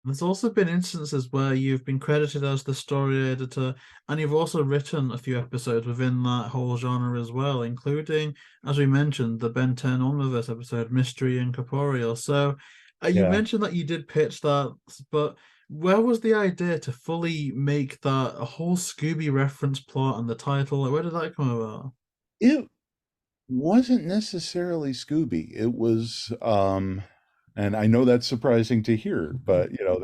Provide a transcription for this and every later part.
There's also been instances where you've been credited as the story editor, and you've also written a few episodes within that whole genre as well, including, as we mentioned, the Ben 10 Omniverse episode, Mystery Incorporeal. So, you Yeah. mentioned that you did pitch that, but where was the idea to fully make that a whole Scooby reference plot and the title? Like, where did that come about? It wasn't necessarily Scooby. It was, and I know that's surprising to hear, but you know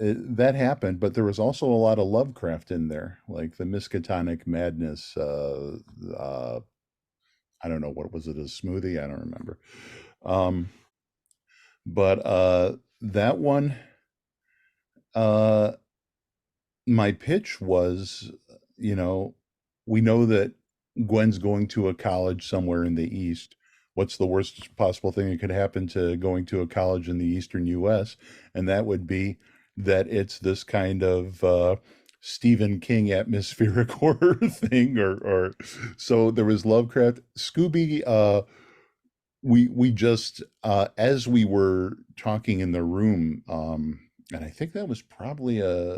that happened. But there was also a lot of Lovecraft in there, like the Miskatonic Madness. I don't know, what was it, a smoothie? I don't remember. Um, but that one, uh, my pitch was, you we know that Gwen's going to a college somewhere in the East. What's the worst possible thing that could happen to going to a college in the Eastern US? And that would be that it's this kind of Stephen King atmospheric horror thing, or so there was Lovecraft. Scooby, we just as we were talking in the room, and I think that was probably a,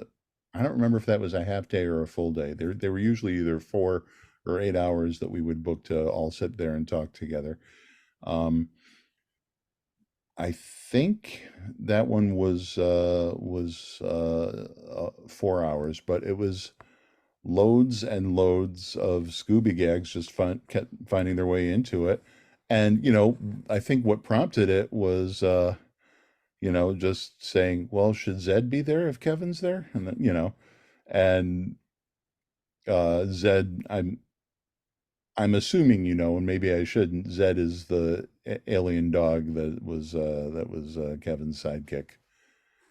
I don't remember if that was a half day or a full day. There were usually either 4 or 8 hours that we would book to all sit there and talk together. Um, I think that one was 4 hours, but it was loads and loads of Scooby gags just kept finding their way into it. And, I think what prompted it was, just saying, well, should Zed be there if Kevin's there? And then, and Zed, I'm assuming, and maybe I shouldn't. Zed is the alien dog that was Kevin's sidekick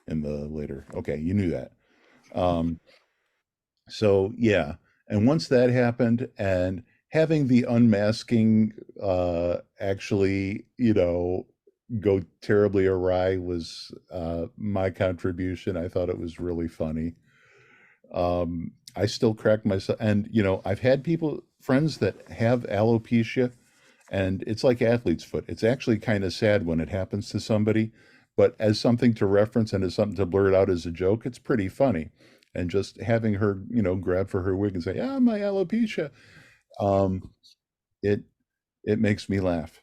in the later. Okay, you knew that. Um, So yeah, and once that happened, and having the unmasking actually, go terribly awry was my contribution. I thought it was really funny. I still crack myself, and I've had friends that have alopecia, and it's like athlete's foot. It's actually kind of sad when it happens to somebody, but as something to reference and as something to blurt out as a joke, it's pretty funny. And just having her, grab for her wig and say, "Ah, my alopecia," um, it it makes me laugh,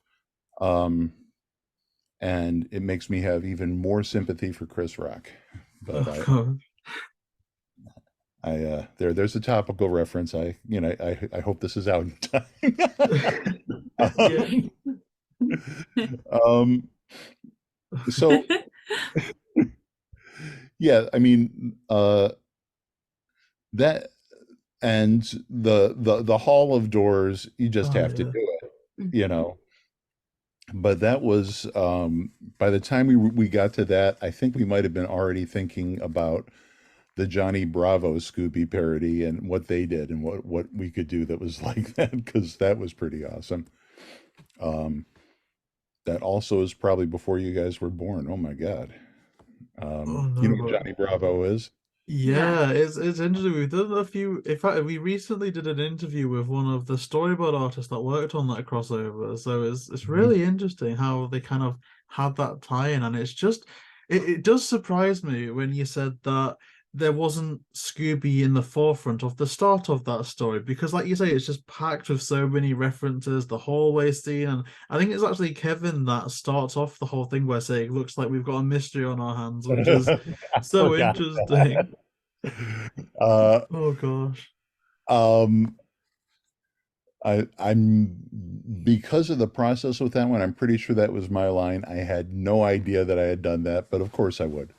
um, and it makes me have even more sympathy for Chris Rock. But Oh, God. there's a topical reference. I hope this is out in time. Yeah. um, so yeah, I mean, that and the Hall of Doors, you just Oh, have to yeah. do it, you know. But that was by the time we got to that, I think we might have been already thinking about the Johnny Bravo Scooby parody and what they did and what we could do that was like that, because that was pretty awesome. Um, that also is probably before you guys were born. Oh my God. Oh, You no, know what but Johnny Bravo is? Yeah. yeah, it's interesting. We've done a few. In fact, we recently did an interview with one of the storyboard artists that worked on that crossover. So it's Mhm. really interesting how they kind of had that tie-in, and it's just it does surprise me when you said that there wasn't Scooby in the forefront of the start of that story because, like you say, it's just packed with so many references. The hallway scene, and I think it's actually Kevin that starts off the whole thing by saying, "Looks like we've got a mystery on our hands," which is I so forgot that. interesting. Uh, Oh gosh. um, I'm because of the process with that one, I'm pretty sure that was my line. I had no idea that I had done that, but of course I would.